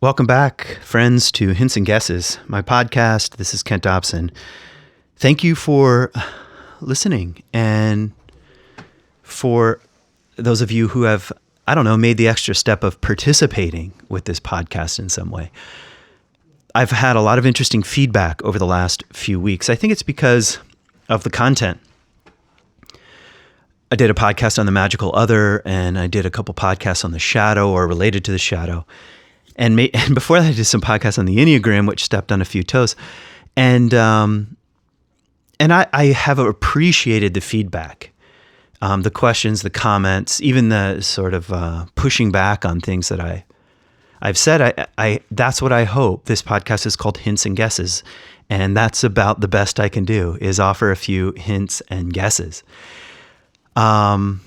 Welcome back, friends, to Hints and Guesses, my podcast. This is Kent Dobson. Thank you for listening, and for those of you who have, made the extra step of participating with this podcast in some way. I've had a lot of interesting feedback over the last few weeks. I think it's because of the content. I did a podcast on the magical other, and I did a couple podcasts on the shadow or related to the shadow. And before that, I did some podcasts on the Enneagram, which stepped on a few toes. And I have appreciated the feedback, the questions, the comments, even the sort of pushing back on things that I've said. That's what I hope. This podcast is called Hints and Guesses. And that's about the best I can do, is offer a few hints and guesses. And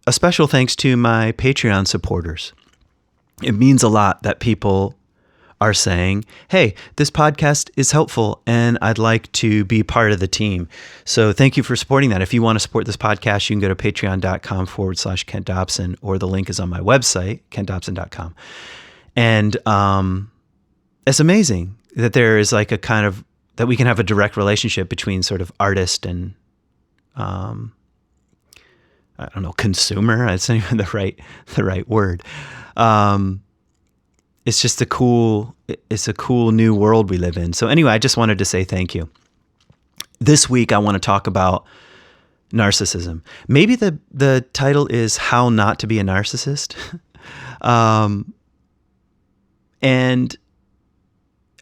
a special thanks to my Patreon supporters. It means a lot that people are saying, hey, this podcast is helpful and I'd like to be part of the team. So thank you for supporting that. If you want to support this podcast, you can go to patreon.com/Kent Dobson, or the link is on my website, kentdobson.com. And it's amazing that there is like a kind of, that we can have a direct relationship between sort of artist and consumer. It's not even the right word. It's just a cool new world we live in. So anyway, I just wanted to say thank you. This week, I want to talk about narcissism. Maybe the title is How Not to Be a Narcissist. And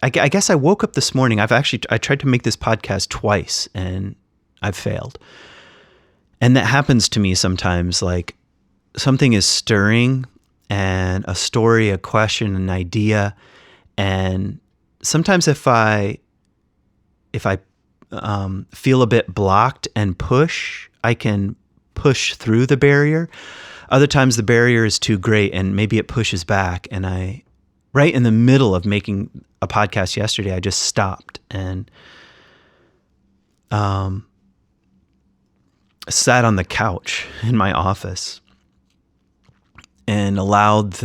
I guess I woke up this morning. I tried to make this podcast twice and I've failed. And that happens to me sometimes, like something is stirring, and a story, a question, an idea. And sometimes if I feel a bit blocked and push, I can push through the barrier. Other times the barrier is too great and maybe it pushes back. And right in the middle of making a podcast yesterday, I just stopped and sat on the couch in my office and allowed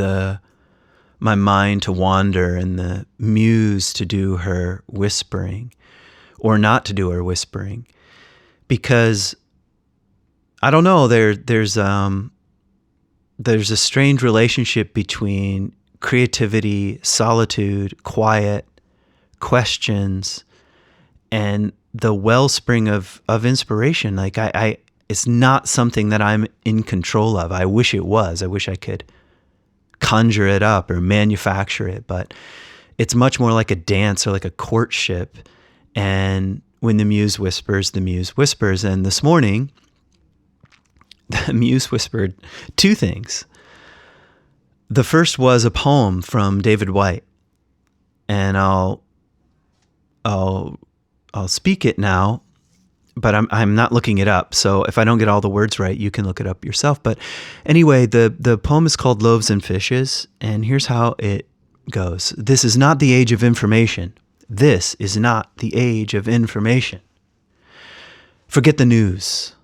my mind to wander and the muse to do her whispering, or not to do her whispering, because I don't know, there's a strange relationship between creativity, solitude, quiet, questions, and the wellspring of inspiration. Like it's not something that I'm in control of. I wish it was. I wish I could conjure it up or manufacture it, but it's much more like a dance or like a courtship. And when the muse whispers, the muse whispers. And this morning, the muse whispered two things. The first was a poem from David Whyte, and I'll speak it now, but I'm not looking it up. So if I don't get all the words right, you can look it up yourself. But anyway, the poem is called Loaves and Fishes, and here's how it goes. This is not the age of information. This is not the age of information. Forget the news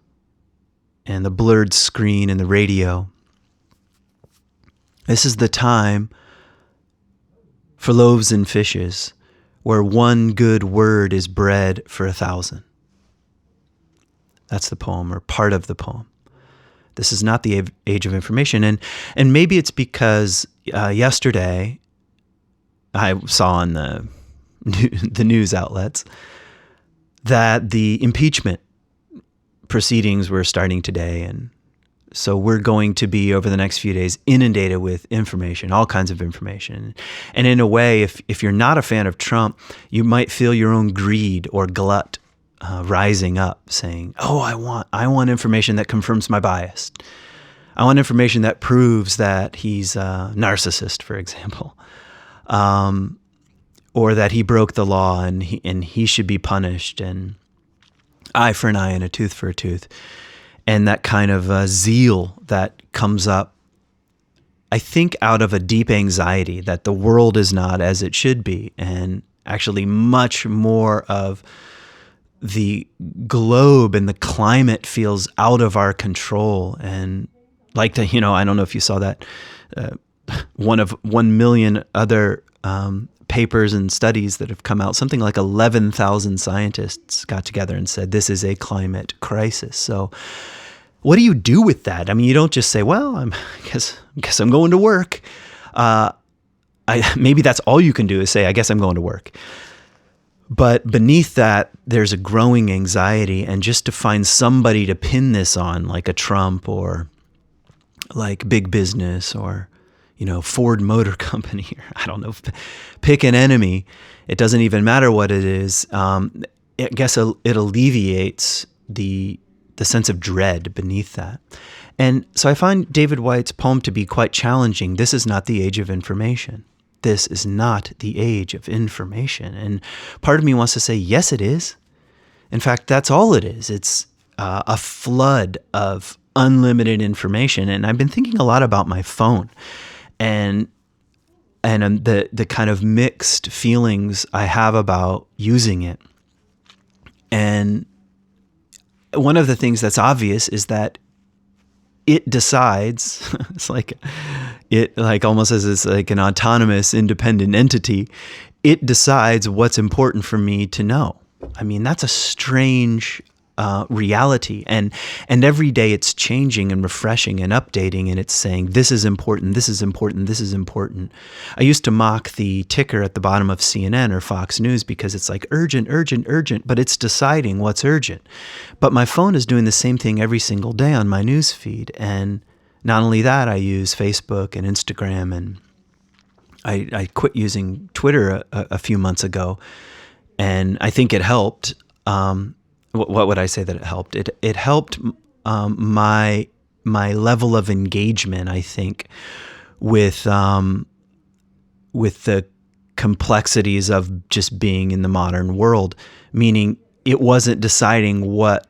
and the blurred screen and the radio. This is the time for loaves and fishes, where one good word is bread for 1,000. That's the poem, or part of the poem. This is not the age of information. And maybe it's because yesterday I saw on the news outlets that the impeachment proceedings were starting today. And so we're going to be, over the next few days, inundated with information, all kinds of information. And in a way, if you're not a fan of Trump, you might feel your own greed or glut rising up, saying, "Oh, I want information that confirms my bias. I want information that proves that he's a narcissist, for example, or that he broke the law and he should be punished, and eye for an eye and a tooth for a tooth." And that kind of zeal that comes up, I think, out of a deep anxiety that the world is not as it should be, and actually much more of the globe and the climate feels out of our control. And like I don't know if you saw that one of 1 million other papers and studies that have come out. Something like 11,000 scientists got together and said this is a climate crisis. So what do you do with that? I mean, you don't just say, well, I guess I'm going to work. Maybe that's all you can do is say, I guess I'm going to work. But beneath that, there's a growing anxiety, and just to find somebody to pin this on, like a Trump or like big business or, Ford Motor Company, or I don't know, pick an enemy. It doesn't even matter what it is. I guess it alleviates the sense of dread beneath that. And so I find David Whyte's poem to be quite challenging. This is not the age of information. This is not the age of information. And part of me wants to say, yes, it is. In fact, that's all it is. It's a flood of unlimited information. And I've been thinking a lot about my phone and the kind of mixed feelings I have about using it. And one of the things that's obvious is that it decides, it's like almost as it's like an autonomous, independent entity. It decides what's important for me to know. I mean, that's a strange reality. And every day it's changing and refreshing and updating, and it's saying, this is important, this is important, this is important. I used to mock the ticker at the bottom of CNN or Fox News because it's like urgent, urgent, urgent, but it's deciding what's urgent. But my phone is doing the same thing every single day on my news feed. And not only that, I use Facebook and Instagram, and I quit using Twitter a few months ago, and I think it helped. What would I say that it helped? It helped my level of engagement, I think, with the complexities of just being in the modern world. Meaning, it wasn't deciding where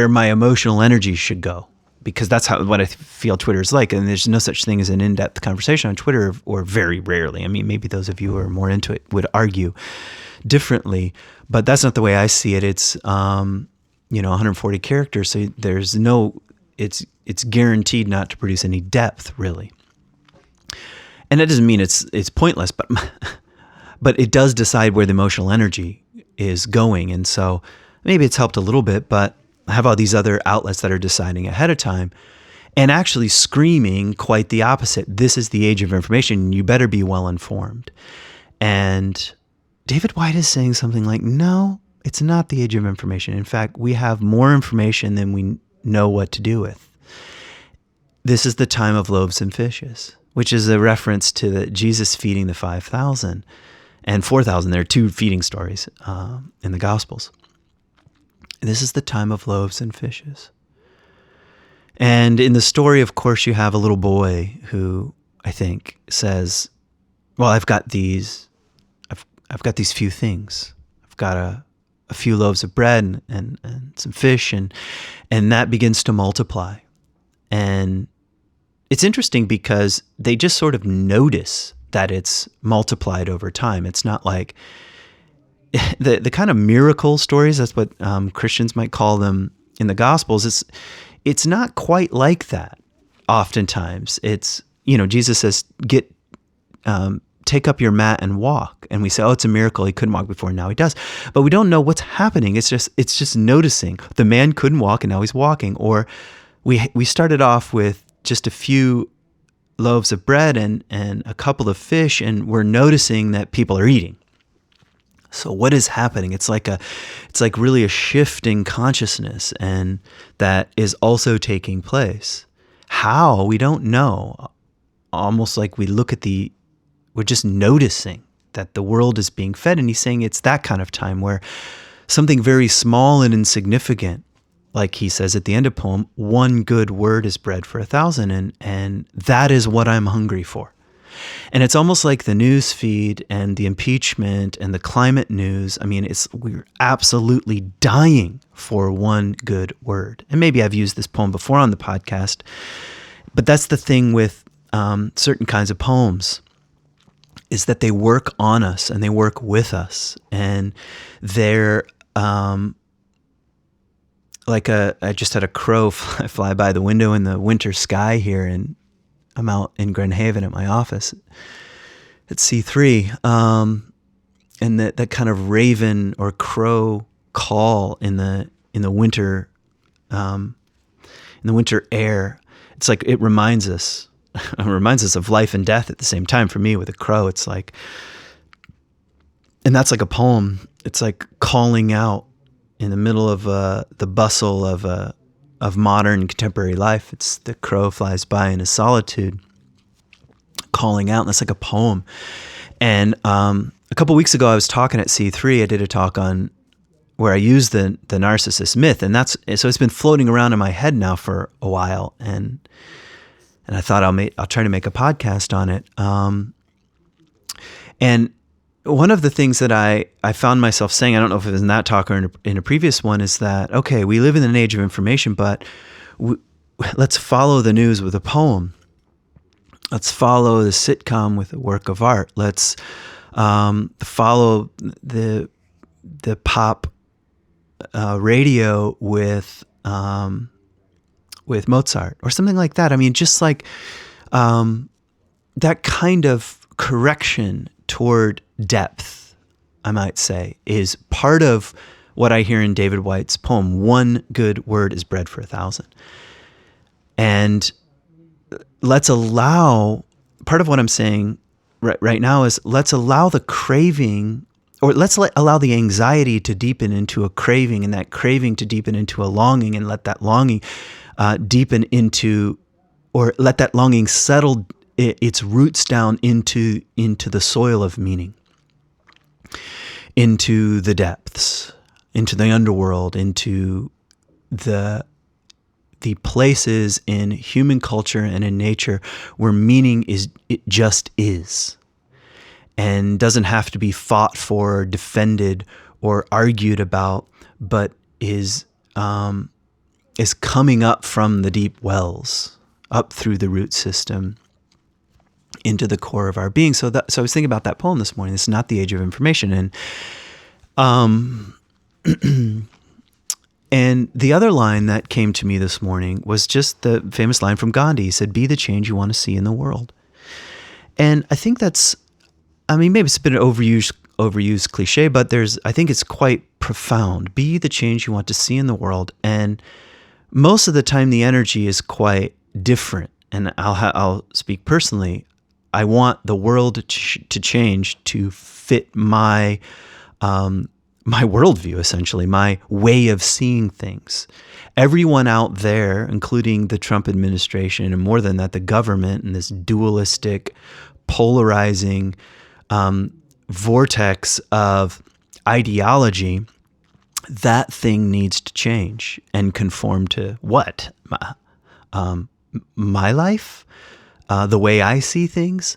my emotional energy should go, because that's what I feel Twitter is like. And there's no such thing as an in-depth conversation on Twitter, or very rarely. I mean, maybe those of you who are more into it would argue differently, but that's not the way I see it. It's 140 characters, so there's it's guaranteed not to produce any depth, really. And that doesn't mean it's pointless, but it does decide where the emotional energy is going. And so maybe it's helped a little bit, but I have all these other outlets that are deciding ahead of time and actually screaming quite the opposite. This is the age of information. You better be well informed. And David Whyte is saying something like, no, it's not the age of information. In fact, we have more information than we know what to do with. This is the time of loaves and fishes, which is a reference to Jesus feeding the 5,000 and 4,000. There are two feeding stories in the Gospels. This is the time of loaves and fishes. And in the story, of course, you have a little boy who, I think, says, well, I've got these few things. I've got a few loaves of bread and some fish, and that begins to multiply. And it's interesting because they just sort of notice that it's multiplied over time. It's not like the kind of miracle stories, that's what Christians might call them in the Gospels. It's not quite like that. Oftentimes, it's, Jesus says, take up your mat and walk. And we say, oh, it's a miracle. He couldn't walk before, now he does. But we don't know what's happening. It's just noticing. The man couldn't walk and now he's walking. Or we started off with just a few loaves of bread and a couple of fish, and we're noticing that people are eating. So what is happening? It's like really a shift in consciousness, and that is also taking place. How? We don't know. Almost like we're just noticing that the world is being fed. And he's saying it's that kind of time where something very small and insignificant, like he says at the end of the poem, one good word is bread for 1,000. And that is what I'm hungry for. And it's almost like the news feed and the impeachment and the climate news. I mean, we're absolutely dying for one good word. And maybe I've used this poem before on the podcast, but that's the thing with certain kinds of poems, is that they work on us and they work with us. And they're I just had a crow fly by the window in the winter sky here, and I'm out in Grand Haven at my office at C3, and that kind of raven or crow call in the winter, in the winter air. It's like it reminds us of life and death at the same time. For me, with a crow, it's like, and that's like a poem. It's like calling out in the middle of the bustle of modern contemporary life. It's the crow flies by in his solitude, calling out, and that's like a poem. And a couple weeks ago, I was talking at C3. I did a talk on where I used the Narcissist myth, and so it's been floating around in my head now for a while, and I thought I'll try to make a podcast on it. And one of the things that I found myself saying, I don't know if it was in that talk or in a previous one, is that, okay, we live in an age of information, but let's follow the news with a poem. Let's follow the sitcom with a work of art. Let's follow the pop radio with Mozart or something like that. I mean, just like that kind of correction toward depth, I might say, is part of what I hear in David Whyte's poem, "One good word is bread for 1,000." And let's allow, part of what I'm saying right now is let's allow the craving, or let's allow the anxiety to deepen into a craving, and that craving to deepen into a longing, and let that longing deepen into, or let that longing settle its roots down into the soil of meaning, into the depths, into the underworld, into the places in human culture and in nature where meaning it just is, and doesn't have to be fought for, defended, or argued about, but is coming up from the deep wells, up through the root system, into the core of our being. So I was thinking about that poem this morning. It's not the age of information, and and the other line that came to me this morning was just the famous line from Gandhi. He said, "Be the change you want to see in the world." And I think that's, I mean, maybe it's a bit of overused cliche, but I think it's quite profound. Be the change you want to see in the world. And most of the time the energy is quite different. And I'll speak personally. I want the world to change to fit my worldview, essentially, my way of seeing things. Everyone out there, including the Trump administration, and more than that, the government, and this dualistic, polarizing vortex of ideology, that thing needs to change and conform to what? My life? The way I see things?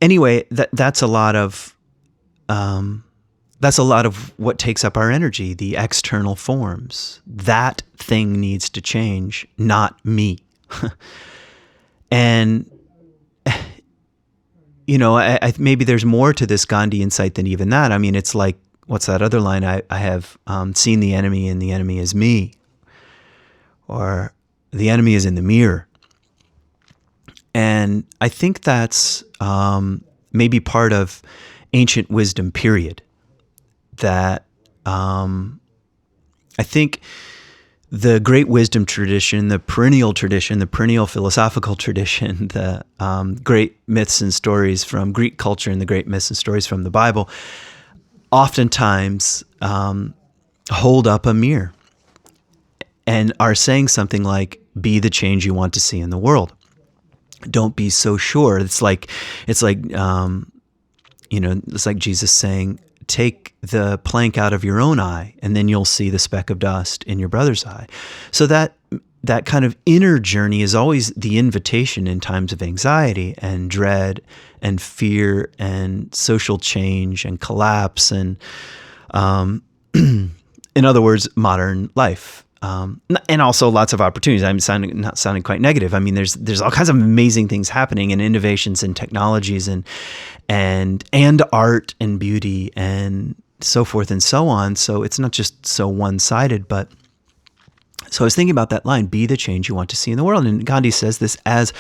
Anyway, that's a lot of what takes up our energy, the external forms. That thing needs to change, not me. And, maybe there's more to this Gandhi insight than even that. I mean, it's like, what's that other line? I have seen the enemy, and the enemy is me. Or the enemy is in the mirror. And I think that's maybe part of ancient wisdom, period. That I think the great wisdom tradition, the perennial philosophical tradition, the great myths and stories from Greek culture and the great myths and stories from the Bible, oftentimes hold up a mirror and are saying something like, be the change you want to see in the world. Don't be so sure. It's like Jesus saying, take the plank out of your own eye, and then you'll see the speck of dust in your brother's eye. So that kind of inner journey is always the invitation in times of anxiety and dread and fear and social change and collapse and, in other words, modern life. And also lots of opportunities. I'm not sounding quite negative. I mean, there's all kinds of amazing things happening, and innovations and technologies and art and beauty and so forth and so on. So it's not just so one-sided, but so I was thinking about that line, be the change you want to see in the world. And Gandhi says this as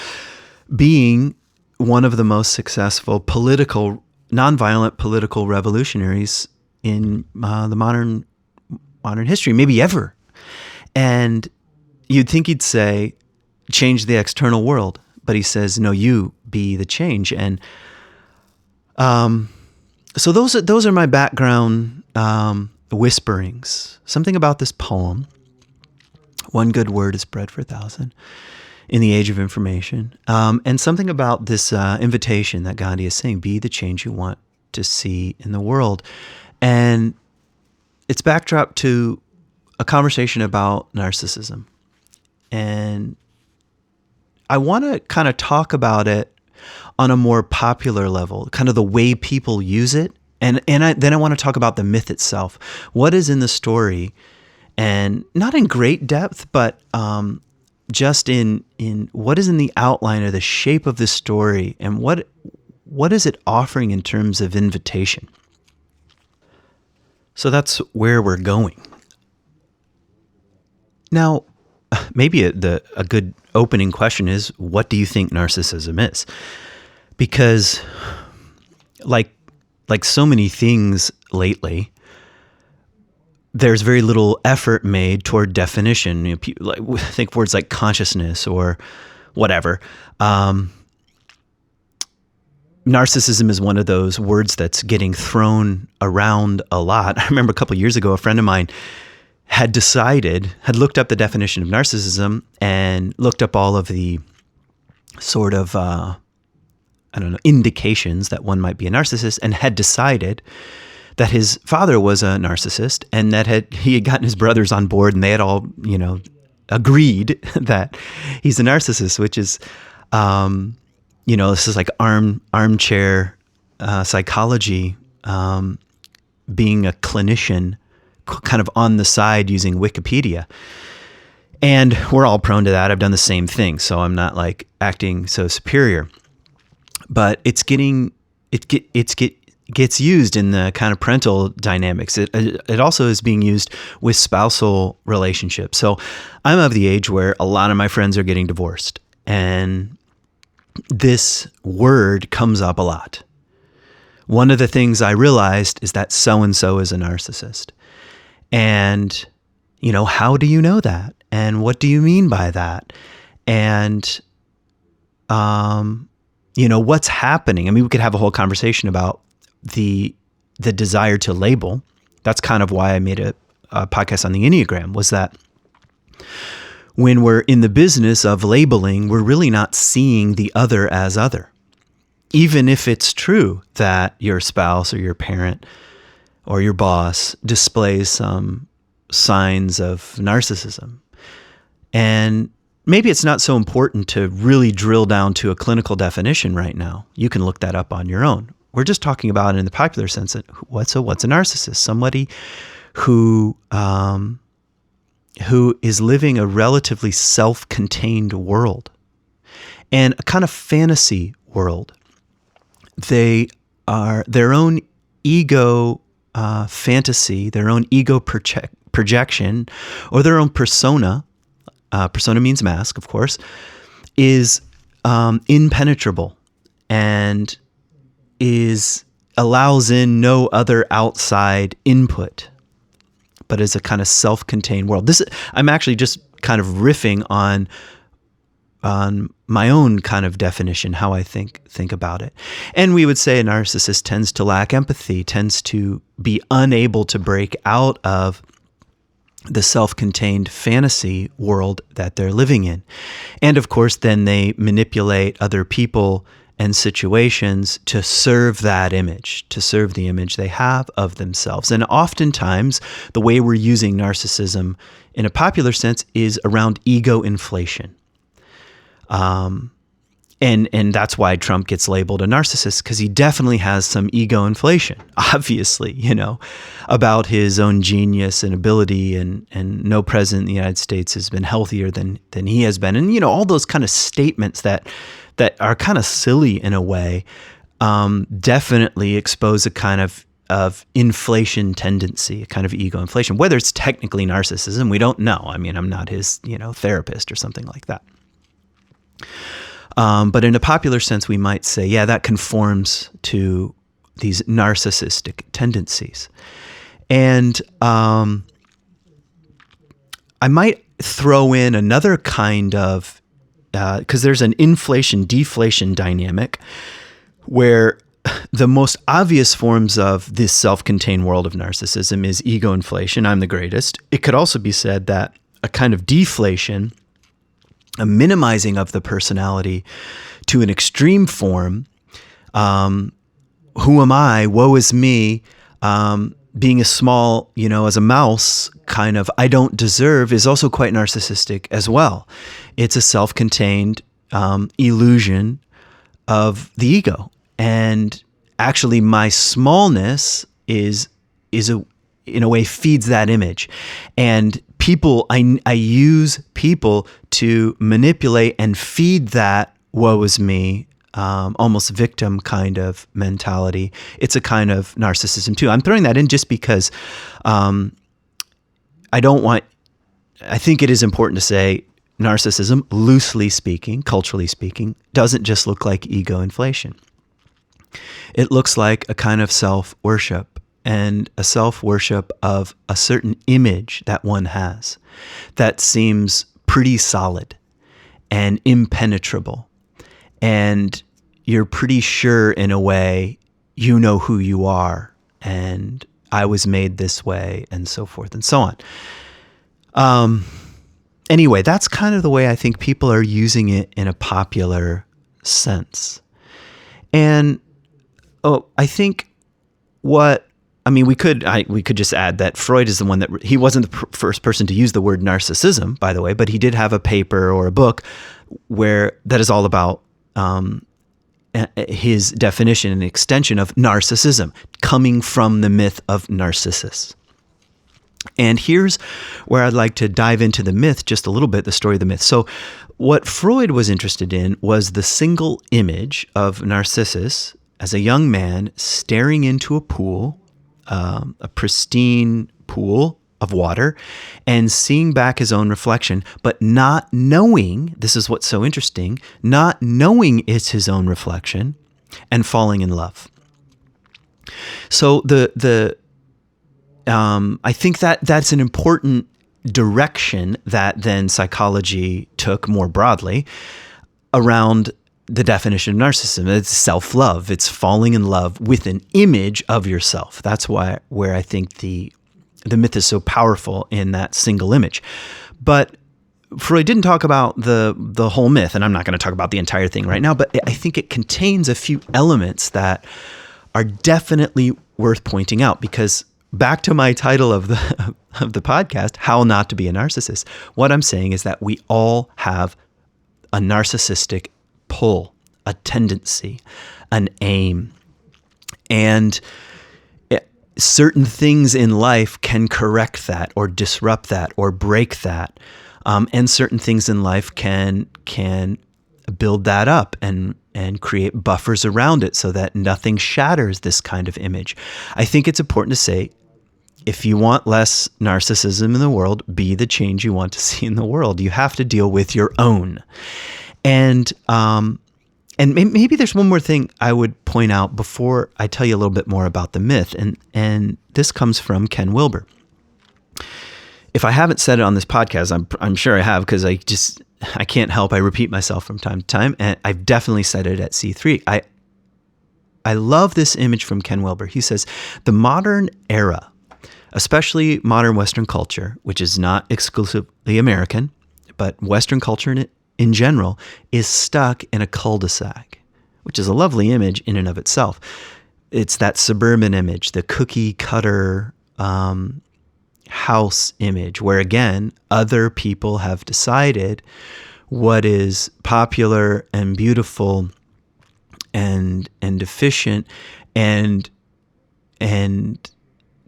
being one of the most successful nonviolent political revolutionaries in the modern history, maybe ever. And you'd think he'd say, change the external world. But he says, no, you be the change. And so those are my background whisperings. Something about this poem. One good word is bread for 1,000 in the age of information. And something about this invitation that Gandhi is saying, be the change you want to see in the world. And it's backdrop to a conversation about narcissism. And I want to kind of talk about it on a more popular level, kind of the way people use it. And then I want to talk about the myth itself. What is in the story? And not in great depth, but just in what is in the outline or the shape of the story, and what is it offering in terms of invitation. So that's where we're going. Now, maybe a good opening question is, what do you think narcissism is? Because like so many things lately, there's very little effort made toward definition. You know, think words like consciousness or whatever. Narcissism is one of those words that's getting thrown around a lot. I remember a couple of years ago, a friend of mine had looked up the definition of narcissism and looked up all of the sort of, indications that one might be a narcissist, and had decided that his father was a narcissist, and that he had gotten his brothers on board, and they had all, agreed that he's a narcissist, which is, this is like armchair psychology, being a clinician kind of on the side using Wikipedia. And we're all prone to that. I've done the same thing, so I'm not like acting so superior. But it gets used in the kind of parental dynamics. It also is being used with spousal relationships. So I'm of the age where a lot of my friends are getting divorced, and this word comes up a lot. One of the things I realized is that so-and-so is a narcissist. And, how do you know that? And what do you mean by that? And, what's happening? I mean, we could have a whole conversation about the desire to label. That's kind of why I made a podcast on the Enneagram, was that when we're in the business of labeling, we're really not seeing the other as other. Even if it's true that your spouse or your parent or your boss displays some signs of narcissism. And maybe it's not so important to really drill down to a clinical definition right now. You can look that up on your own. We're just talking about, in the popular sense, what's a narcissist? Somebody who is living a relatively self-contained world, and a kind of fantasy world. They are their own ego fantasy, their own ego projection, or their own persona. Persona means mask, of course, is impenetrable and allows in no other outside input, but is a kind of self-contained world. I'm actually just kind of riffing on my own kind of definition, how I think about it. And we would say a narcissist tends to lack empathy, tends to be unable to break out of the self-contained fantasy world that they're living in. And of course, then they manipulate other people and situations to serve that image, to serve the image they have of themselves. And oftentimes, the way we're using narcissism in a popular sense is around ego inflation. And that's why Trump gets labeled a narcissist, because he definitely has some ego inflation, obviously, about his own genius and ability, and no president in the United States has been healthier than he has been. And, all those kind of statements that are kind of silly in a way, definitely expose a kind of inflation tendency, a kind of ego inflation. Whether it's technically narcissism, we don't know. I mean, I'm not his, therapist or something like that. But in a popular sense, we might say, yeah, that conforms to these narcissistic tendencies. And I might throw in another kind of, because there's an inflation-deflation dynamic where the most obvious forms of this self-contained world of narcissism is ego inflation, I'm the greatest. It could also be said that a kind of deflation, a minimizing of the personality to an extreme form, who am I, woe is me, being as small, as a mouse, kind of, I don't deserve, is also quite narcissistic as well. It's a self-contained illusion of the ego. And actually my smallness in a way feeds that image. And people, I use people to manipulate and feed that woe is me, almost victim kind of mentality. It's a kind of narcissism too. I'm throwing that in just because I think it is important to say narcissism, loosely speaking, culturally speaking, doesn't just look like ego inflation. It looks like a kind of self-worship, and a self-worship of a certain image that one has that seems pretty solid and impenetrable. And you're pretty sure in a way, you know who you are, and I was made this way, and so forth and so on. Anyway, that's kind of the way I think people are using it in a popular sense. And I think we could just add that Freud is the one that, he wasn't the first person to use the word narcissism, by the way, but he did have a paper or a book that is all about his definition and extension of narcissism, coming from the myth of Narcissus. And here's where I'd like to dive into the myth just a little bit, the story of the myth. So what Freud was interested in was the single image of Narcissus as a young man staring into a pool, a pristine pool of water, and seeing back his own reflection, but not knowing, this is what's so interesting, not knowing it's his own reflection, and falling in love. So I think that's an important direction that then psychology took more broadly around the definition of narcissism. It's self-love. It's falling in love with an image of yourself. That's where I think the myth is so powerful in that single image. But Freud didn't talk about the whole myth, and I'm not going to talk about the entire thing right now, but I think it contains a few elements that are definitely worth pointing out, because back to my title of the podcast, How Not to Be a Narcissist, what I'm saying is that we all have a narcissistic pull, a tendency, an aim. And certain things in life can correct that or disrupt that or break that. And certain things in life can build that up and create buffers around it so that nothing shatters this kind of image. I think it's important to say, if you want less narcissism in the world, be the change you want to see in the world. You have to deal with your own. And maybe there's one more thing I would point out before I tell you a little bit more about the myth. And this comes from Ken Wilber. If I haven't said it on this podcast, I'm sure I have, because I can't help. I repeat myself from time to time, and I've definitely said it at C3. I love this image from Ken Wilber. He says, the modern era, especially modern Western culture, which is not exclusively American, but Western culture in general, is stuck in a cul-de-sac, which is a lovely image in and of itself. It's that suburban image, the cookie cutter house image, where again, other people have decided what is popular and beautiful and efficient and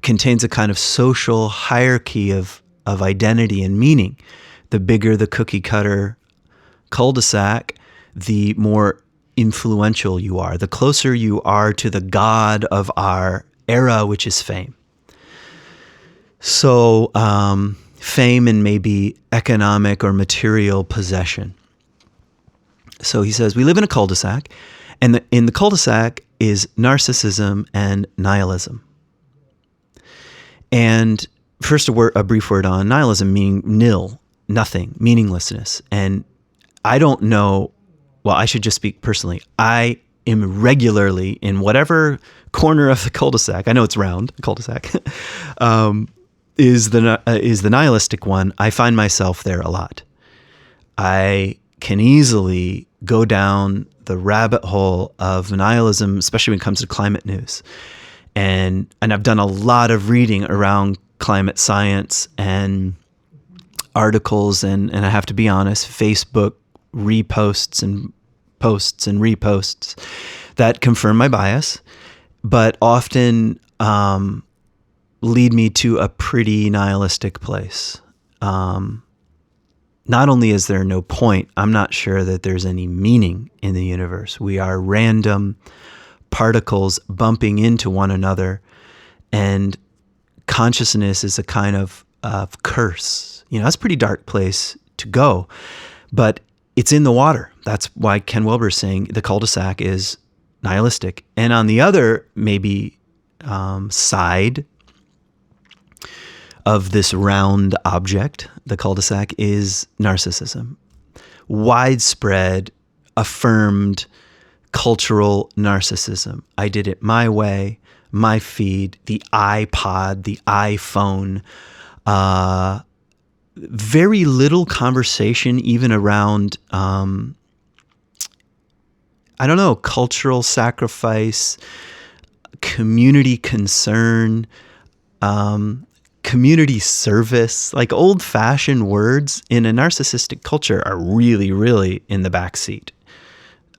contains a kind of social hierarchy of identity and meaning. The bigger the cookie cutter cul-de-sac, the more influential you are, the closer you are to the god of our era, which is fame. So fame and maybe economic or material possession. So he says, we live in a cul-de-sac, and in the cul-de-sac is narcissism and nihilism. And first, a brief word on nihilism, meaning nil, nothing, meaninglessness. And I don't know, well, I should just speak personally. I am regularly in whatever corner of the cul-de-sac, I know it's round, cul-de-sac, is the nihilistic one. I find myself there a lot. I can easily go down the rabbit hole of nihilism, especially when it comes to climate news. And I've done a lot of reading around climate science and articles, and I have to be honest, Facebook reposts and posts and reposts that confirm my bias, but often lead me to a pretty nihilistic place. Not only is there no point, I'm not sure that there's any meaning in the universe. We are random particles bumping into one another, and consciousness is a kind of curse. That's a pretty dark place to go, but it's in the water. That's why Ken Wilber's saying the cul-de-sac is nihilistic. And on the other, maybe side of this round object, the cul-de-sac, is narcissism. Widespread, affirmed cultural narcissism. I did it my way, my feed, the iPod, the iPhone. Very little conversation even around, cultural sacrifice, community concern, community service. Like old-fashioned words in a narcissistic culture are really, really in the backseat.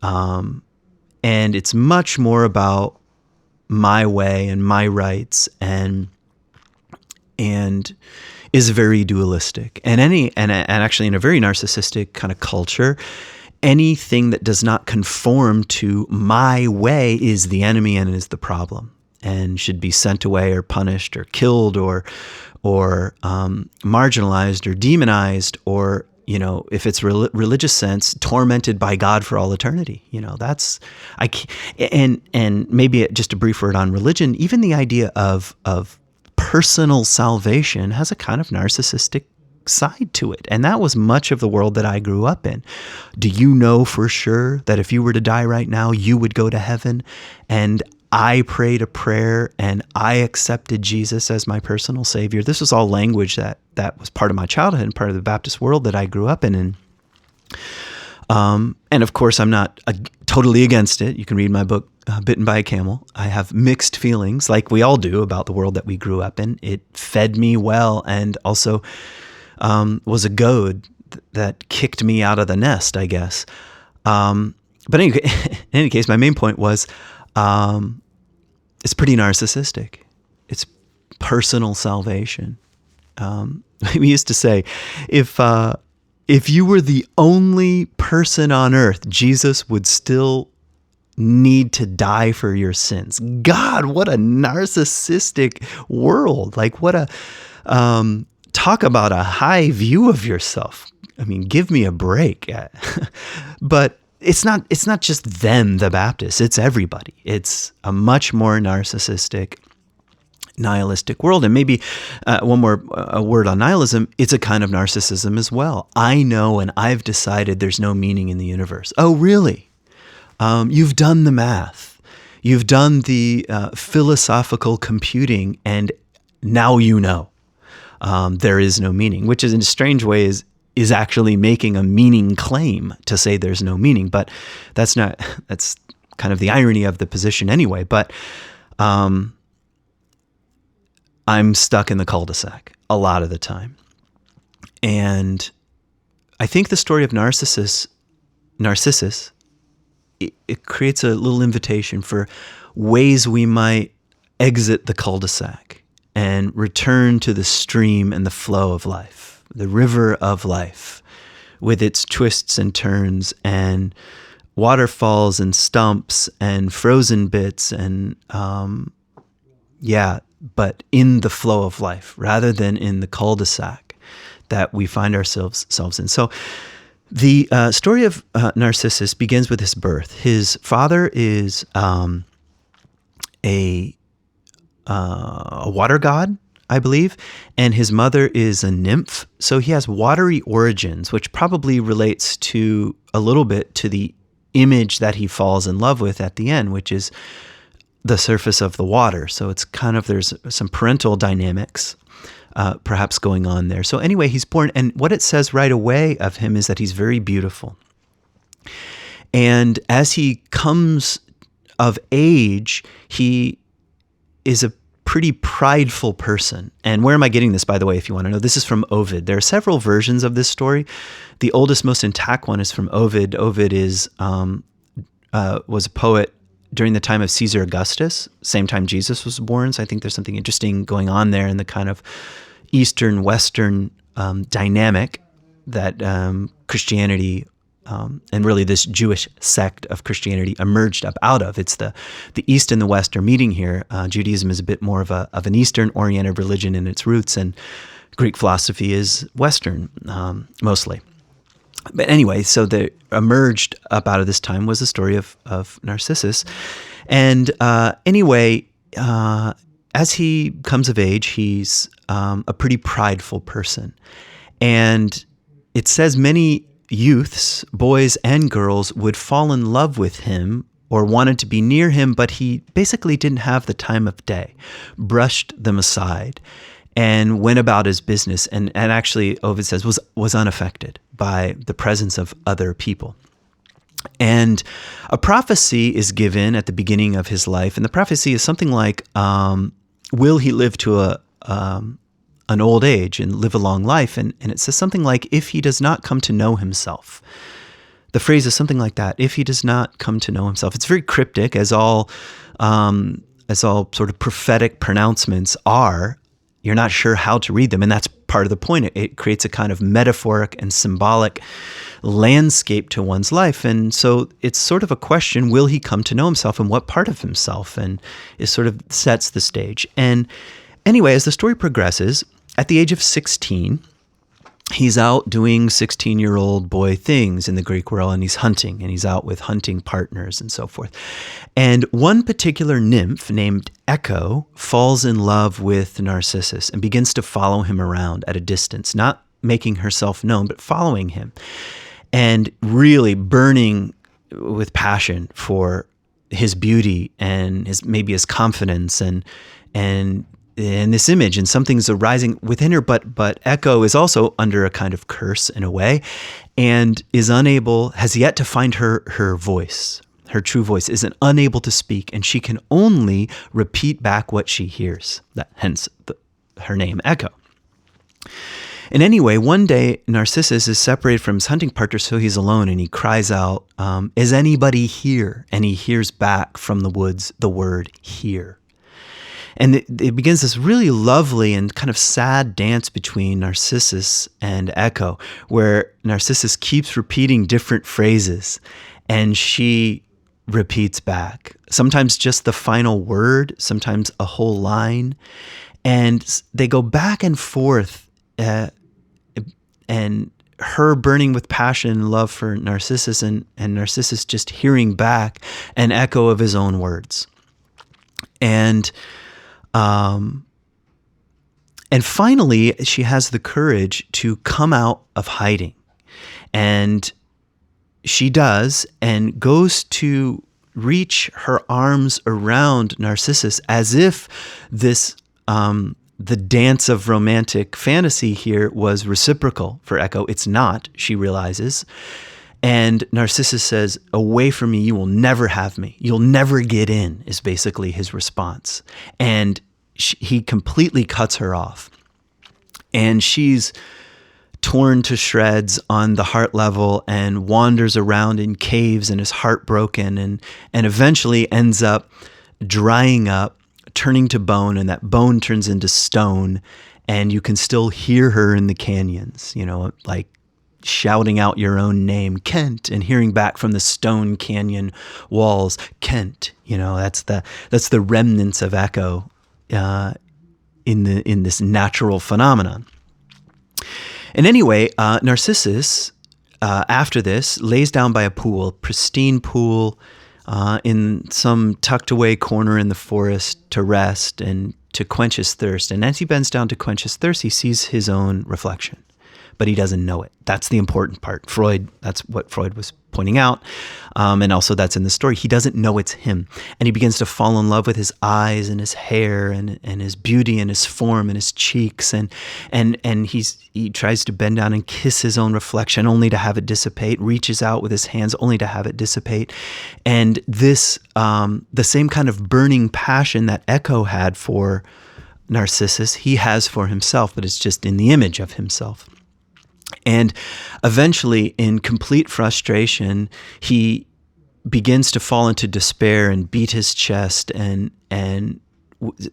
And it's much more about my way and my rights, and is very dualistic. And actually in a very narcissistic kind of culture, anything that does not conform to my way is the enemy and is the problem, and should be sent away or punished or killed or marginalized or demonized, or if it's religious sense, tormented by God for all eternity. And maybe just a brief word on religion. Even the idea of personal salvation has a kind of narcissistic side to it. And that was much of the world that I grew up in. Do you know for sure that if you were to die right now, you would go to heaven? And I prayed a prayer and I accepted Jesus as my personal savior. This was all language that was part of my childhood and part of the Baptist world that I grew up in. And of course, I'm not totally against it. You can read my book, Bitten by a Camel. I have mixed feelings, like we all do, about the world that we grew up in. It fed me well, and also was a goad that kicked me out of the nest, I guess. But in any case, my main point was, it's pretty narcissistic. It's personal salvation. We used to say, if you were the only person on earth, Jesus would still need to die for your sins. God, what a narcissistic world. Like, what a, talk about a high view of yourself. I mean, give me a break. But it's not just them, the Baptists. It's everybody. It's a much more narcissistic, nihilistic world. And maybe one more word on nihilism. It's a kind of narcissism as well. I know, and I've decided there's no meaning in the universe. Oh, really? You've done the math. You've done the philosophical computing, and now you know there is no meaning, which is in a strange way is actually making a meaning claim to say there's no meaning. But that's kind of the irony of the position anyway. But I'm stuck in the cul-de-sac a lot of the time. And I think the story of Narcissus, it creates a little invitation for ways we might exit the cul-de-sac and return to the stream and the flow of life, the river of life, with its twists and turns and waterfalls and stumps and frozen bits and, but in the flow of life rather than in the cul-de-sac that we find ourselves in. So The story of Narcissus begins with his birth. His father is a water god, I believe, and his mother is a nymph. So he has watery origins, which probably relates to a little bit to the image that he falls in love with at the end, which is the surface of the water. So it's kind of, there's some parental dynamics perhaps going on there. So anyway, he's born, and what it says right away of him is that he's very beautiful. And as he comes of age, he is a pretty prideful person. And where am I getting this, by the way, if you want to know? This is from Ovid. There are several versions of this story. The oldest, most intact one is from Ovid. Ovid was a poet during the time of Caesar Augustus, same time Jesus was born. So I think there's something interesting going on there in the kind of Eastern-Western dynamic that Christianity and really this Jewish sect of Christianity emerged up out of. It's the East and the West are meeting here. Judaism is a bit more of an Eastern-oriented religion in its roots, and Greek philosophy is Western, mostly. But anyway, so the emerged up out of this time was the story of Narcissus. And anyway, as he comes of age, he's a pretty prideful person. And it says many youths, boys and girls, would fall in love with him or wanted to be near him, but he basically didn't have the time of day, brushed them aside, and went about his business, and actually, Ovid says, was unaffected by the presence of other people. And a prophecy is given at the beginning of his life, and the prophecy is something like, will he live to an old age and live a long life? And it says something like, if he does not come to know himself. The phrase is something like that, if he does not come to know himself. It's very cryptic, as all sort of prophetic pronouncements are. You're not sure how to read them, and that's part of the point. It creates a kind of metaphoric and symbolic landscape to one's life. And so it's sort of a question, will he come to know himself, and what part of himself? And it sort of sets the stage. And anyway, as the story progresses, at the age of 16, he's out doing 16-year-old boy things in the Greek world, and he's hunting, and he's out with hunting partners and so forth. And one particular nymph named Echo falls in love with Narcissus and begins to follow him around at a distance, not making herself known, but following him, and really burning with passion for his beauty and maybe his confidence and this image, and something's arising within her, but Echo is also under a kind of curse in a way, and has yet to find her voice. Her true voice isn't unable to speak, and she can only repeat back what she hears. Hence her name, Echo. And anyway, one day Narcissus is separated from his hunting partner, so he's alone, and he cries out, "Is anybody here?" And he hears back from the woods the word "here." And it begins this really lovely and kind of sad dance between Narcissus and Echo, where Narcissus keeps repeating different phrases, and she repeats back. Sometimes just the final word, sometimes a whole line. And they go back and forth, and her burning with passion and love for Narcissus, and Narcissus just hearing back an echo of his own words. And finally, she has the courage to come out of hiding. And she does, and goes to reach her arms around Narcissus as if this, the dance of romantic fantasy here was reciprocal for Echo. It's not, she realizes. And Narcissus says, "Away from me, you will never have me. You'll never get in," is basically his response. And he completely cuts her off. And she's torn to shreds on the heart level and wanders around in caves and is heartbroken, and eventually ends up drying up, turning to bone, and that bone turns into stone. And you can still hear her in the canyons, like shouting out your own name, Kent, and hearing back from the stone canyon walls, Kent. That's the remnants of Echo in this natural phenomenon. And anyway, Narcissus after this, lays down by a pool, pristine pool, in some tucked away corner in the forest to rest and to quench his thirst. And as he bends down to quench his thirst, he sees his own reflection, but he doesn't know it. That's the important part. That's what Freud was pointing out. And also that's in the story. He doesn't know it's him. And he begins to fall in love with his eyes and his hair and his beauty and his form and his cheeks. And he tries to bend down and kiss his own reflection only to have it dissipate, reaches out with his hands only to have it dissipate. And this, the same kind of burning passion that Echo had for Narcissus, he has for himself, but it's just in the image of himself. And eventually, in complete frustration, he begins to fall into despair and beat his chest and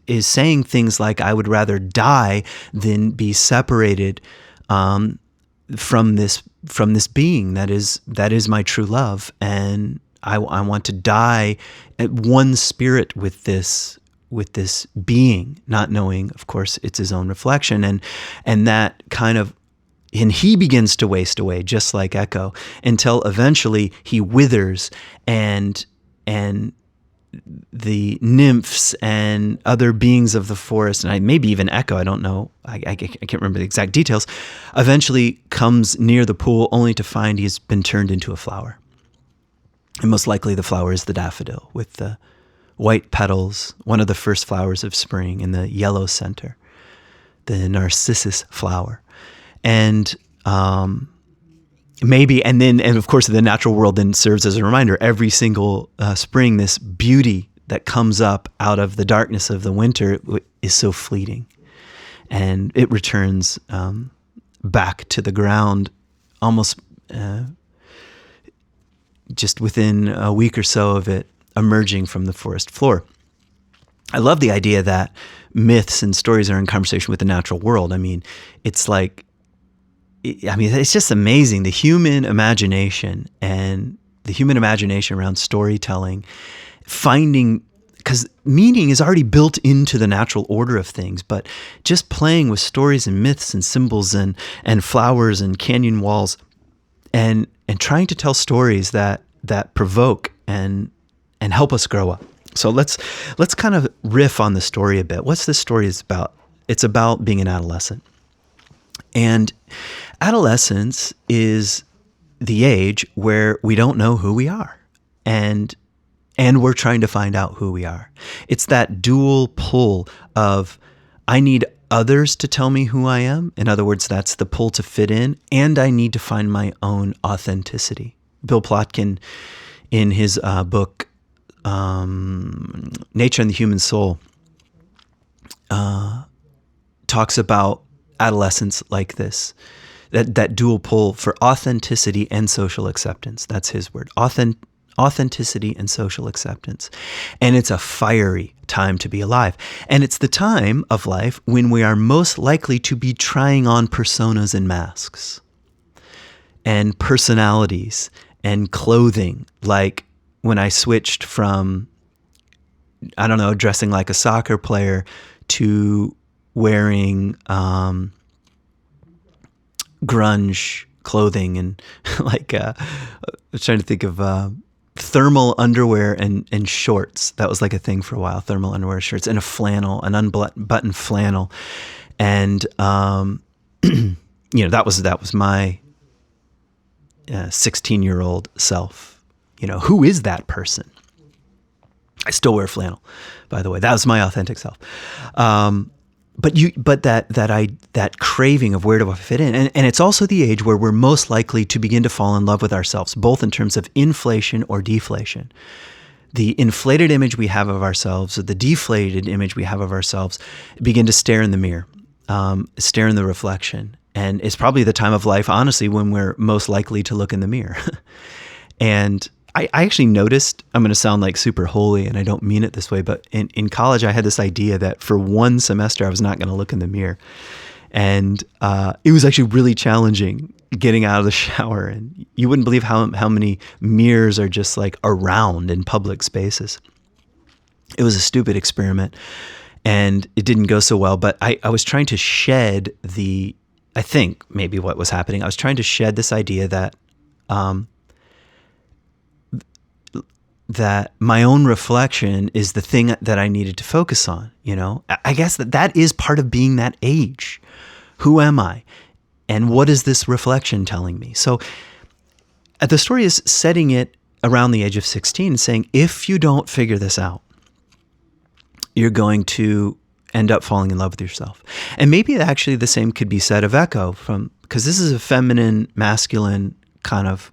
is saying things like, "I would rather die than be separated from this being that is my true love, and I want to die at one spirit with this being," not knowing, of course, it's his own reflection, and that kind of. And he begins to waste away, just like Echo, until eventually he withers, and the nymphs and other beings of the forest, and maybe even Echo, I don't know, I can't remember the exact details, eventually comes near the pool only to find he's been turned into a flower. And most likely the flower is the daffodil with the white petals, one of the first flowers of spring in the yellow center, the Narcissus flower. And maybe, and of course the natural world then serves as a reminder. Every single spring, this beauty that comes up out of the darkness of the winter is so fleeting, and it returns back to the ground almost just within a week or so of it emerging from the forest floor. I love the idea that myths and stories are in conversation with the natural world. I mean, it's just amazing, the human imagination around storytelling, because meaning is already built into the natural order of things, but just playing with stories and myths and symbols and flowers and canyon walls and trying to tell stories that provoke and help us grow up. So let's kind of riff on the story a bit. What's this story is about? It's about being an adolescent. And adolescence is the age where we don't know who we are, and we're trying to find out who we are. It's that dual pull of, I need others to tell me who I am. In other words, that's the pull to fit in, and I need to find my own authenticity. Bill Plotkin, in his book, Nature and the Human Soul, talks about adolescence like this, that dual pull for authenticity and social acceptance. That's his word, authenticity and social acceptance. And it's a fiery time to be alive. And it's the time of life when we are most likely to be trying on personas and masks and personalities and clothing. Like when I switched from, I don't know, dressing like a soccer player to wearing grunge clothing and I was trying to think of thermal underwear and shorts. That was like a thing for a while, thermal underwear, shorts, and a flannel, an unbuttoned flannel. And, that was my 16-year-old self. Who is that person? I still wear flannel, by the way. That was my authentic self. But that craving of where do I fit in, and it's also the age where we're most likely to begin to fall in love with ourselves, both in terms of inflation or deflation. The inflated image we have of ourselves, or the deflated image we have of ourselves, begin to stare in the mirror, stare in the reflection, and it's probably the time of life, honestly, when we're most likely to look in the mirror. And I actually noticed, I'm going to sound like super holy, and I don't mean it this way, but in college, I had this idea that for one semester, I was not going to look in the mirror. And it was actually really challenging getting out of the shower. And you wouldn't believe how many mirrors are just like around in public spaces. It was a stupid experiment, and it didn't go so well. But I was trying to shed I think maybe what was happening, I was trying to shed this idea that that my own reflection is the thing that I needed to focus on. I guess that is part of being that age. Who am I? And what is this reflection telling me? So the story is setting it around the age of 16, saying, if you don't figure this out, you're going to end up falling in love with yourself. And maybe actually the same could be said of Echo, because this is a feminine, masculine kind of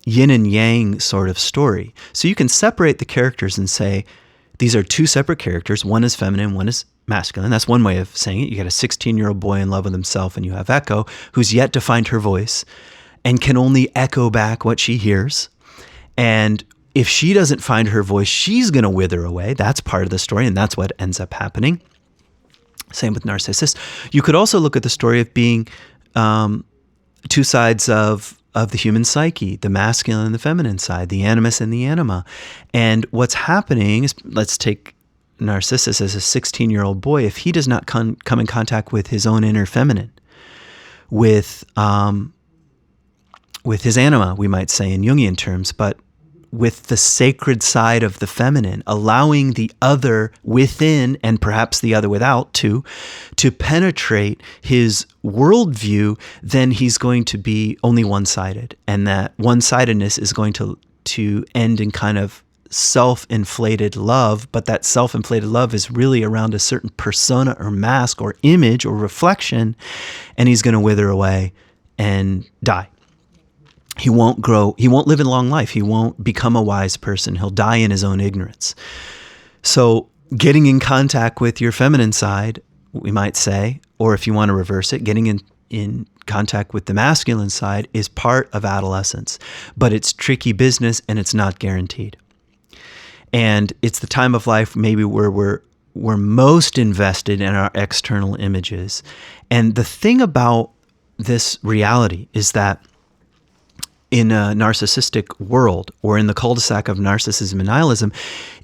yin and yang sort of story. So you can separate the characters and say, these are two separate characters. One is feminine, one is masculine. That's one way of saying it. You got a 16-year-old boy in love with himself, and you have Echo, who's yet to find her voice and can only echo back what she hears. And if she doesn't find her voice, she's going to wither away. That's part of the story, and that's what ends up happening. Same with Narcissist. You could also look at the story of being two sides of the human psyche, the masculine and the feminine side, the animus and the anima. And what's happening is, let's take Narcissus as a 16-year-old boy. If he does not come in contact with his own inner feminine, with his anima, we might say in Jungian terms, but with the sacred side of the feminine, allowing the other within and perhaps the other without to penetrate his worldview, then he's going to be only one-sided. And that one-sidedness is going to end in kind of self-inflated love, but that self-inflated love is really around a certain persona or mask or image or reflection, and he's going to wither away and die. He won't grow. He won't live a long life. He won't become a wise person. He'll die in his own ignorance. So getting in contact with your feminine side, we might say, or if you want to reverse it, getting in contact with the masculine side is part of adolescence. But it's tricky business, and it's not guaranteed. And it's the time of life maybe where we're most invested in our external images. And the thing about this reality is that in a narcissistic world, or in the cul-de-sac of narcissism and nihilism,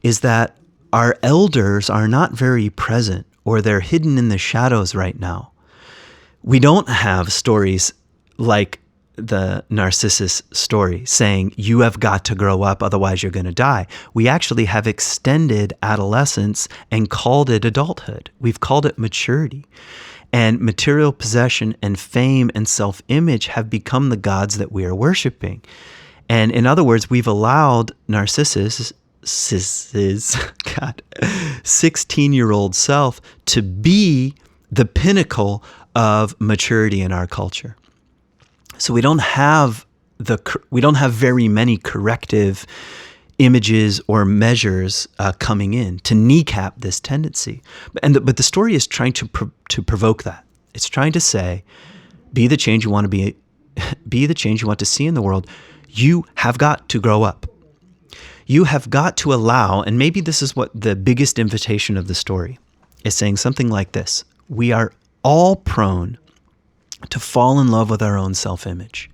is that our elders are not very present, or they're hidden in the shadows right now. We don't have stories like the Narcissus story saying, you have got to grow up, otherwise you're going to die. We actually have extended adolescence and called it adulthood. We've called it maturity. And material possession and fame and self-image have become the gods that we are worshiping. And in other words, we've allowed Narcissus' 16-year-old self to be the pinnacle of maturity in our culture. So we don't have very many corrective images or measures coming in to kneecap this tendency. But the story is trying to provoke that. It's trying to say, be the change you want to be the change you want to see in the world. You have got to grow up. You have got to allow, and maybe this is what the biggest invitation of the story is, saying something like this: we are all prone to fall in love with our own self-image.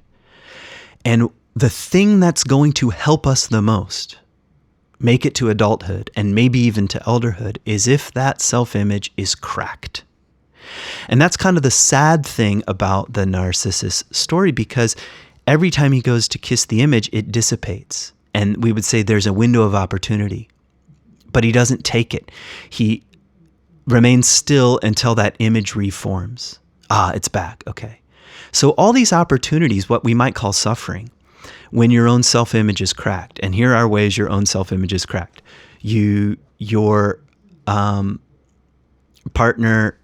And the thing that's going to help us the most make it to adulthood and maybe even to elderhood is if that self-image is cracked. And that's kind of the sad thing about the Narcissus story, because every time he goes to kiss the image, it dissipates. And we would say there's a window of opportunity, but he doesn't take it. He remains still until that image reforms. It's back. Okay. So all these opportunities, what we might call suffering, when your own self-image is cracked, and here are ways your own self-image is cracked. Your partner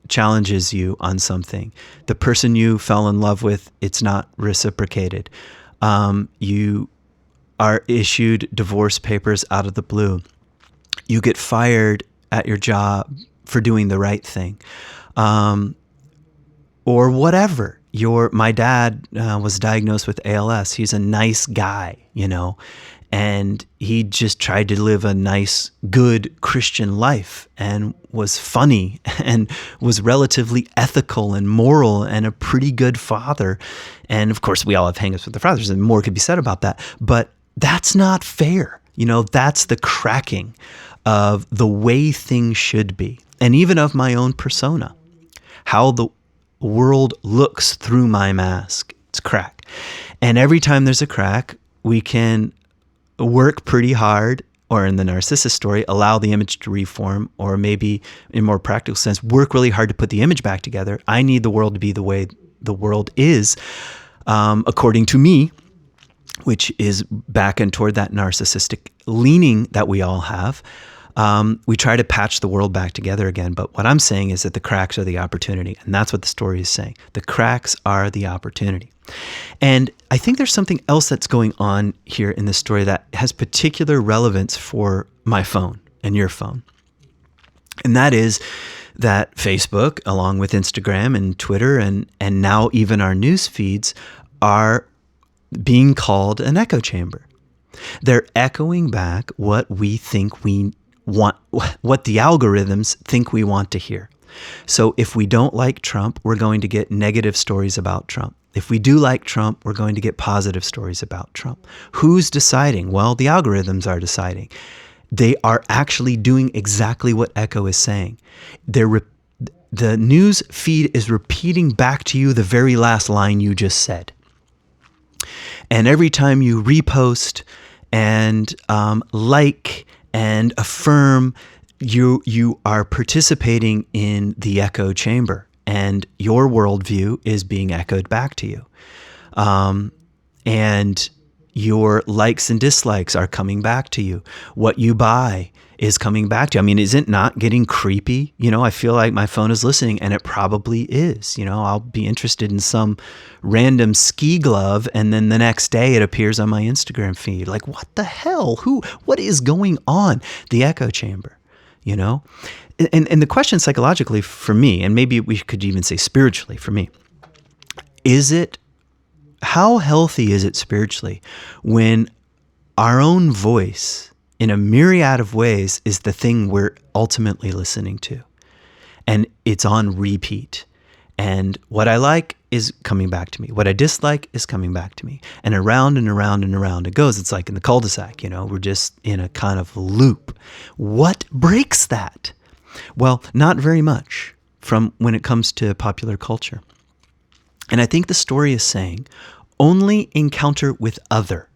challenges you on something. The person you fell in love with, it's not reciprocated. You are issued divorce papers out of the blue. You get fired at your job for doing the right thing. Or whatever. My dad was diagnosed with ALS. He's a nice guy, and he just tried to live a nice, good Christian life and was funny and was relatively ethical and moral and a pretty good father. And of course, we all have hang-ups with the fathers, and more could be said about that. But that's not fair. That's the cracking of the way things should be, and even of my own persona, how the world looks through my mask. It's cracked. And every time there's a crack, we can work pretty hard, or in the Narcissus story, allow the image to reform, or maybe in more practical sense, work really hard to put the image back together. I need the world to be the way the world is, according to me, which is back and toward that narcissistic leaning that we all have. We try to patch the world back together again. But what I'm saying is that the cracks are the opportunity. And that's what the story is saying. The cracks are the opportunity. And I think there's something else that's going on here in this story that has particular relevance for my phone and your phone. And that is that Facebook, along with Instagram and Twitter and now even our news feeds, are being called an echo chamber. They're echoing back what we think we want, what the algorithms think we want to hear. So if we don't like Trump, we're going to get negative stories about Trump. If we do like Trump, we're going to get positive stories about Trump. Who's deciding? Well, the algorithms are deciding. They are actually doing exactly what Echo is saying. The news feed is repeating back to you the very last line you just said. And every time you repost and like and affirm, you are participating in the echo chamber, and your worldview is being echoed back to you. And your likes and dislikes are coming back to you. What you buy is coming back to you. I mean, is it not getting creepy? I feel like my phone is listening, and it probably is. I'll be interested in some random ski glove, and then the next day it appears on my Instagram feed. Like, what the hell? What is going on? The echo chamber, And the question psychologically for me, and maybe we could even say spiritually for me, how healthy is it spiritually when our own voice in a myriad of ways is the thing we're ultimately listening to, and it's on repeat, and what I like is coming back to me, what I dislike is coming back to me, and around and around and around it goes. It's like in the cul-de-sac, we're just in a kind of loop. What breaks that? Well, not very much from when it comes to popular culture. And I think the story is saying only encounter with other,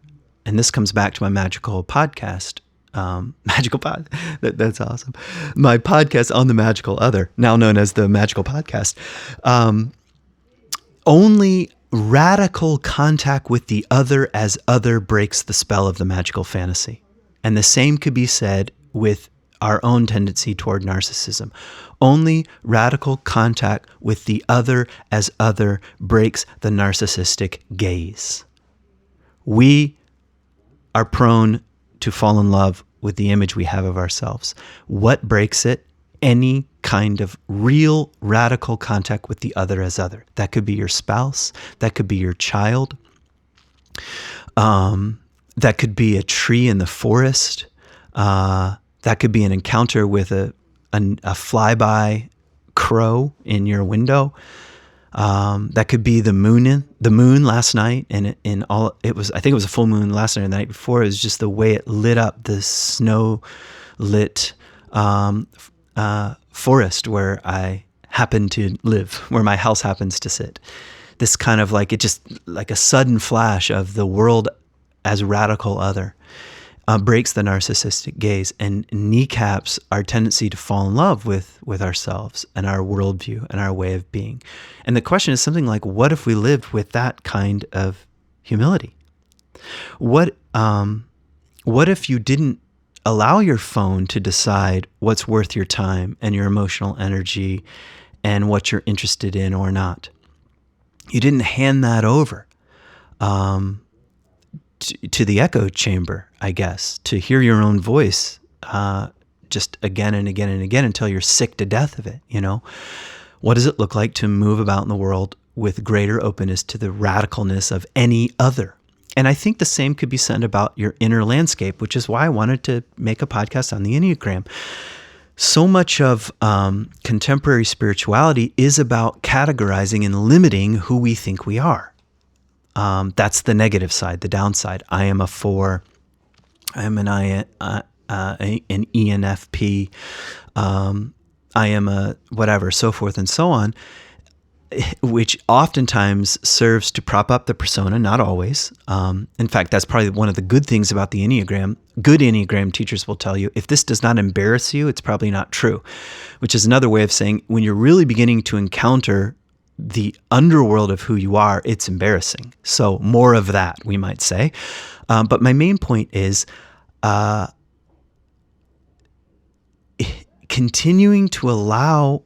and this comes back to my magical podcast, that's awesome. My podcast on the magical other, now known as the Magical Podcast. Only radical contact with the other as other breaks the spell of the magical fantasy. And the same could be said with our own tendency toward narcissism. Only radical contact with the other as other breaks the narcissistic gaze. We are prone to fall in love with the image we have of ourselves. What breaks it? Any kind of real radical contact with the other as other. That could be your spouse. That could be your child. That could be a tree in the forest. That could be an encounter with a flyby crow in your window. That could be the moon last night, and I think it was a full moon last night, and the night before. It was just the way it lit up the snow lit forest where I happen to live, where my house happens to sit. This kind of like a sudden flash of the world as radical other breaks the narcissistic gaze and kneecaps our tendency to fall in love with ourselves and our worldview and our way of being. And the question is something like, what if we lived with that kind of humility? What if you didn't allow your phone to decide what's worth your time and your emotional energy and what you're interested in or not? You didn't hand that over to the echo chamber, I guess, to hear your own voice just again and again and again until you're sick to death of it. What does it look like to move about in the world with greater openness to the radicalness of any other? And I think the same could be said about your inner landscape, which is why I wanted to make a podcast on the Enneagram. So much of contemporary spirituality is about categorizing and limiting who we think we are. That's the negative side, the downside. I am a 4. I am an ENFP. I am a whatever, so forth and so on. which oftentimes serves to prop up the persona, not always. In fact, that's probably one of the good things about the Enneagram. Good Enneagram teachers will tell you, if this does not embarrass you, it's probably not true, which is another way of saying when you're really beginning to encounter the underworld of who you are, it's embarrassing. So more of that, we might say. But my main point is continuing to allow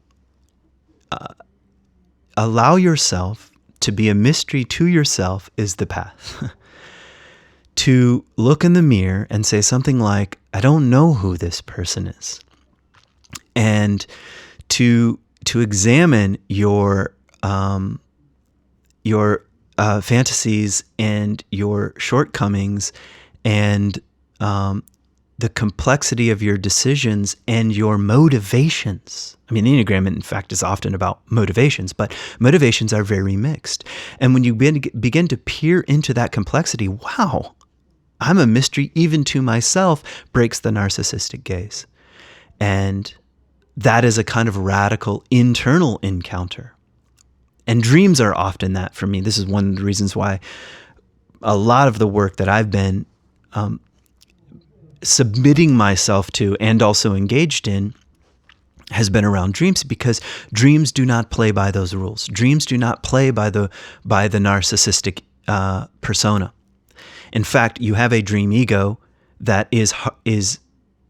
yourself to be a mystery to yourself is the path. To look in the mirror and say something like, I don't know who this person is. And to examine your fantasies and your shortcomings and the complexity of your decisions and your motivations. I mean, the Enneagram, in fact, is often about motivations, but motivations are very mixed. And when you begin to peer into that complexity, wow, I'm a mystery even to myself, breaks the narcissistic gaze. And that is a kind of radical internal encounter. And dreams are often that for me. This is one of the reasons why a lot of the work that I've been submitting myself to and also engaged in has been around dreams, because dreams do not play by those rules. Dreams do not play by the narcissistic persona. In fact, you have a dream ego that is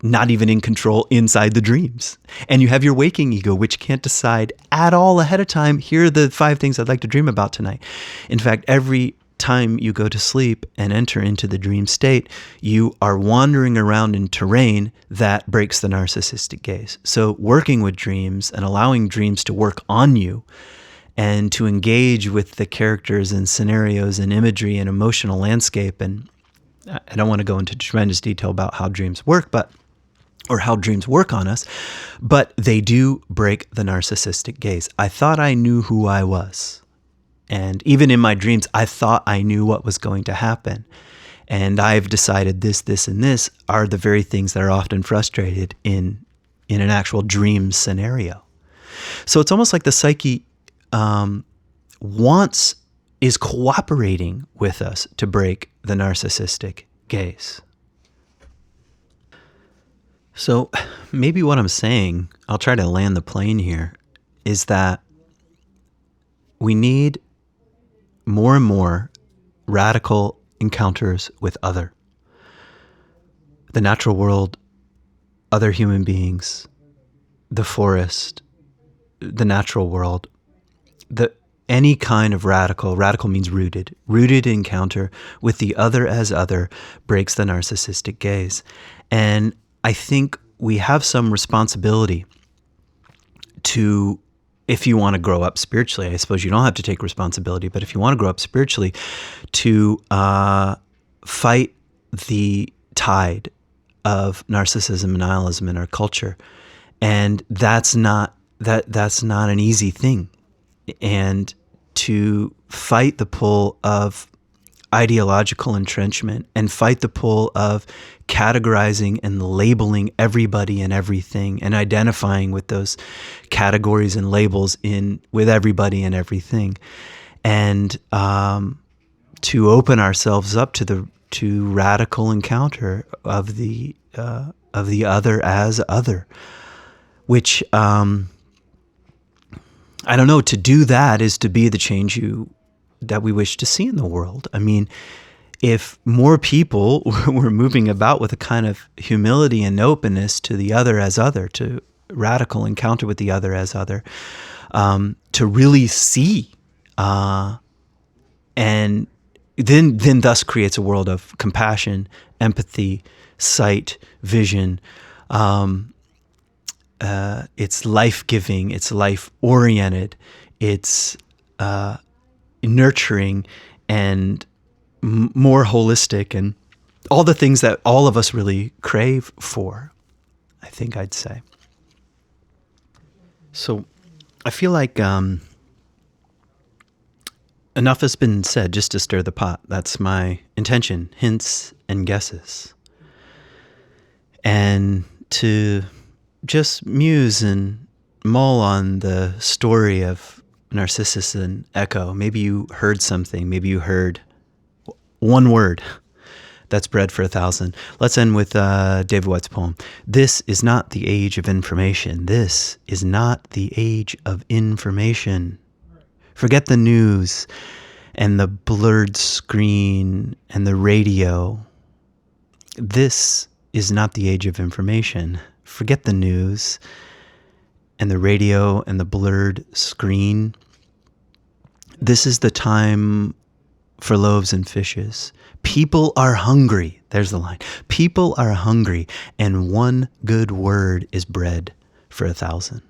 not even in control inside the dreams. And you have your waking ego, which can't decide at all ahead of time, here are the 5 things I'd like to dream about tonight. In fact, every time you go to sleep and enter into the dream state, you are wandering around in terrain that breaks the narcissistic gaze. So working with dreams and allowing dreams to work on you and to engage with the characters and scenarios and imagery and emotional landscape. And I don't want to go into tremendous detail about how dreams work, or how dreams work on us, but they do break the narcissistic gaze. I thought I knew who I was. And even in my dreams, I thought I knew what was going to happen. And I've decided this, and this are the very things that are often frustrated in an actual dream scenario. So it's almost like the psyche is cooperating with us to break the narcissistic gaze. So maybe what I'm saying, I'll try to land the plane here, is that we need more and more radical encounters with other. The natural world, other human beings, the forest, the natural world, any kind of radical means rooted encounter with the other as other breaks the narcissistic gaze. And I think we have some responsibility to, if you want to grow up spiritually, I suppose you don't have to take responsibility, but if you want to grow up spiritually, to fight the tide of narcissism and nihilism in our culture. And that's not an easy thing. And to fight the pull of ideological entrenchment and fight the pull of categorizing and labeling everybody and everything and identifying with those categories and labels with everybody and everything, and to open ourselves up to radical encounter of the other as other, which I don't know, to do that is to be the change that we wish to see in the world. I mean, if more people were moving about with a kind of humility and openness to the other as other, to radical encounter with the other as other, to really see, and then thus creates a world of compassion, empathy, sight, vision. It's life-giving, it's life-oriented, it's nurturing and more holistic, and all the things that all of us really crave for, I think I'd say. So I feel like enough has been said just to stir the pot. That's my intention, hints and guesses. And to just muse and mull on the story of Narcissus and Echo. Maybe you heard something. Maybe you heard one word. That's bread for 1,000. Let's end with David Whyte's poem. This is not the age of information. This is not the age of information. Forget the news and the blurred screen and the radio. This is not the age of information. Forget the news and the radio and the blurred screen. This is the time for loaves and fishes. People are hungry. There's the line. People are hungry, and one good word is bread for 1,000.